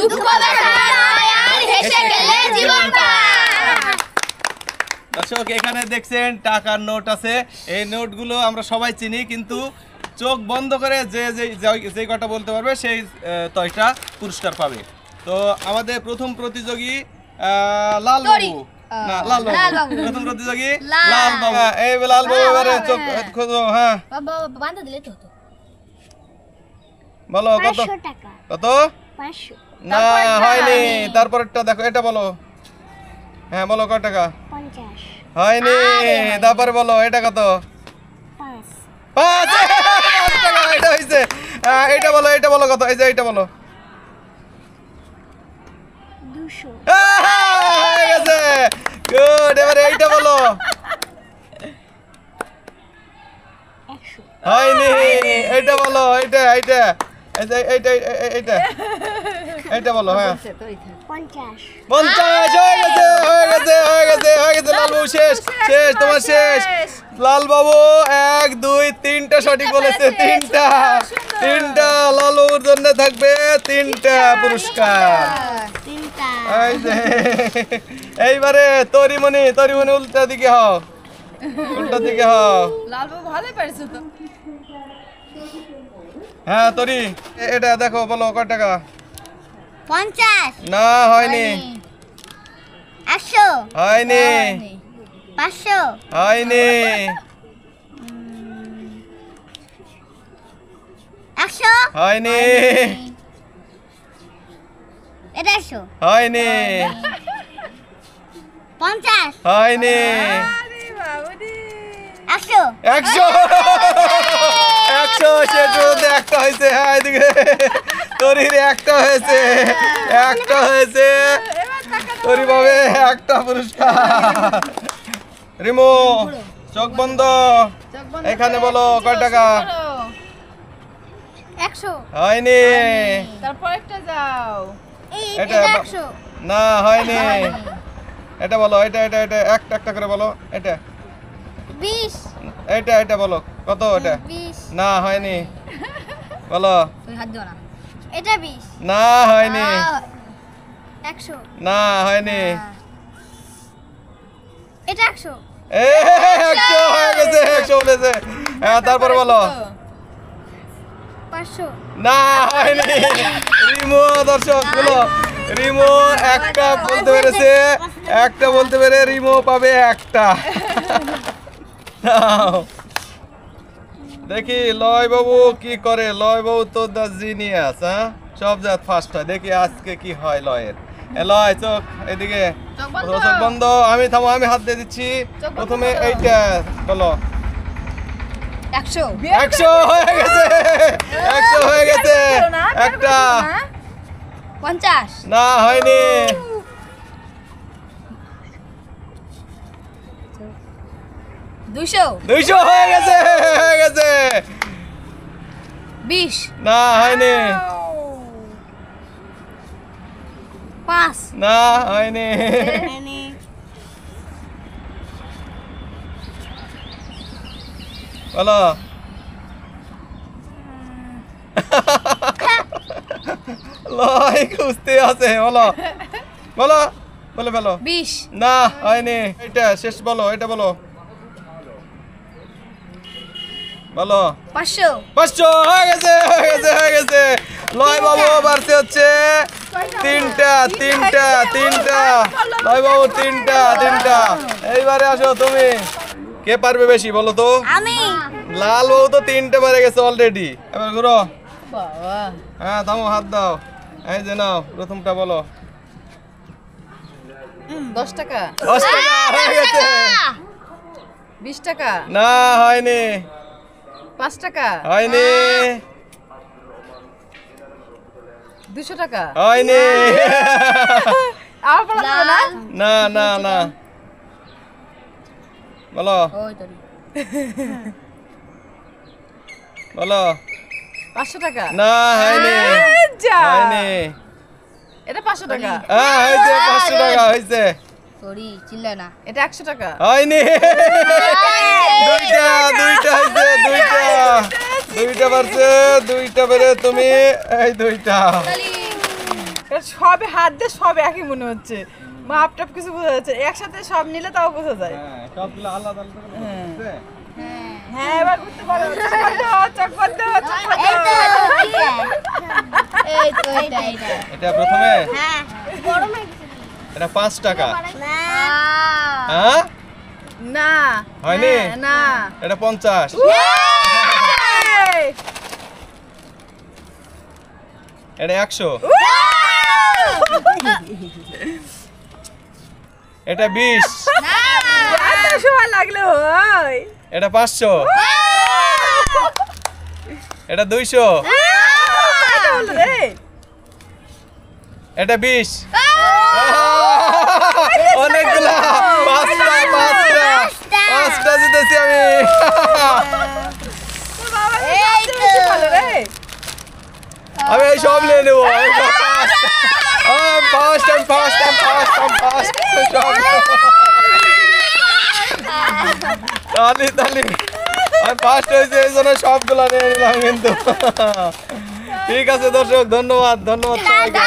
দুঃখ ব্যথা নয় আর হেসে খেলে জীবন পার। দর্শক এখানে দেখছেন টাকার নোট আছে। এই নোটগুলো আমরা সবাই চিনি, কিন্তু চোখ বন্ধ করে যে কটা বলতে পারবে সেই তয়টা পুরস্কার পাবে। তো আমাদের প্রথম প্রতিযোগী লাল বাবু, না লাল বাবু প্রথম প্রতিযোগী লাল বাবু। এই লাল বাবু এবারে চোখ খোঁজো। হ্যাঁ বাবা বাঁধা দিলে তো বলো কত 500 টাকা। কত 500 না হয়নি। তারপরেরটা দেখো, এটা বলো। হ্যাঁ বলো কত টাকা 50 হয়নি। তারপরে বলো এটা কত 5 5 টাকা এটা হইছে। এটা বলো, এটা বলো কত, এই যে এটা বলো 200 হয়ে গেছে। গুড। এবারে এইটা বলো 100 হয়নি। এইটা বলো, এইটা এইটা এই যে এইটা এইটা এইটা বলো। হ্যাঁ 50 50 হয়ে গেছে, হয়ে গেছে, হয়ে গেছে, হয়ে গেছে। লাল বাবু শেষ, শেষ, তোমার শেষ। লাল বাবু 1 2 3টা সঠিক বলেছে। তিনটা লাল বাবুর জন্য থাকবে 3টা পুরস্কার। 3টা এই যে এইবারে তরিমণি উল্টা দিকে হও, উল্টা দিকে হও। লাল বাবু ভালোই পারছো তো। হ্যাঁ তরি এটা দেখো, বলো কত টাকা 50 না হয়নি, 100 হয়নি, 500 হয়নি, 100 হয়নি, এটা 100 হয়নি, 50 হয়নি, আরে বাবুরে 100 100 শেষ পর্যন্ত একটা হয়েছে। হ্যাঁ এদিকে তরির একটা হয়েছে, একটা হয়েছে। তরি পাবে একটা পুরস্কার। রিমো চোখ বন্ধ, এখানে বলো কয় টাকা 100 হয়নি। তারপর একটা যাও। এটা 100 না হয়নি। এটা বলো, এটা এটা এটা একটা একটা করে বলো। এটা 20 এটা এটা বলো কত, এটা 20 না হয়নি, বলো তুই হাত দিও না। এটা 20 না হয়নি, 100 না হয়নি। এটা 100 100 হয়ে গেছে, 100 বলেছে। হ্যাঁ তারপর বলো 500 না হয়নি। রিমো দর্শক বলো, রিমো একটা বলতে পেরেছে, একটা বলতে পেরে রিমো পাবে একটা। নাও। দেখি লয় বাবু কি করে। লয় বাবু তো দা জিনিয়াস। হ্যাঁ সব জাত ফার্স্ট হয়। দেখি আজকে কি হয় লয়ের। লয় চোখ এদিকে, চোখ বন্ধ। আমি থামো, আমি হাত দিয়ে দিচ্ছি। প্রথমে এইটা বলো 100 100 হয়ে গেছে, 100 হয়ে গেছে। একটা 50 না হয়নি, 200 200 হয়ে গেছে, হয়ে গেছে। 20 না হয়নি, 5 না হয়নি, বলো লয় খুঁজতে আছে। বলো বলো বলে বলো 20 না হয়নি। এটা শেষ বলো, এটা বলো, বলো 500 500 হয়ে গেছে, হয়ে গেছে, হয়ে গেছে। লয় বাবু বাড়ছে হচ্ছে 3টা। লয় বাবু 3টা। এইবারে আসো তুমি। কে পারবে বেশি বলো তো? আমি লাল বাবু তো 3টে পারে গেছে অলরেডি। এবার ঘুরো। বাবা হ্যাঁ থামো, হাত দাও। এই যে নাও, প্রথমটা বলো 10 টাকা 10 টাকা হয়ে গেছে। 20 টাকা না হয়নি, 5 টাকা হয়নি, 200 টাকা হয়নি। আর বলো না না না না বলো, ওই তো বলো 500 টাকা না হয়নি, যা হয়নি। এটা 500 টাকা হ্যাঁ হয়েছে, 500 টাকা হয়েছে। সরি চিল্লা না। এটা 100 টাকা হয়নি। দুইটা হয়েছে, দুইটা পারছে, দুইটা বেড়ে তুমি এই দুইটা। কারণ সবে হাত দিয়ে সব একই মনে হচ্ছে, মাপ টাপ কিছু বোঝা যাচ্ছে, একসাথে সব নিলে তাও বোঝা যায়। হ্যাঁ সবগুলো আলাদা আলাদা করে দেখছে? হ্যাঁ এবার ঘুরতে পারো, চক বন্ধ, চক বন্ধ। এই তো হলো, ঠিক আছে। এই তো এটা। এটা প্রথমে হ্যাঁ, গরম হয়ে গেছে। এটা 5 টাকা। না। হ্যাঁ না হয়নি? হ্যাঁ, না এটা 50। এই! এটা 100। এটা 20। এত সময় লাগলো হয়। এটা 500। এটা 200। এটা হলো রে। এটা 20। অনেকগুলা। 5টা জিতেছি আমি। তোর বাবা তো এই সবচেয়ে তো। বেশি ভালো রে। আমি এই সব নিয়ে নেবো। ফার্স্ট টাইম তালি আমি ফার্স্ট হয়েছে এই জন্য সবগুলা নিয়ে নিলাম কিন্তু। ঠিক আছে দর্শক, ধন্যবাদ সবাইকে।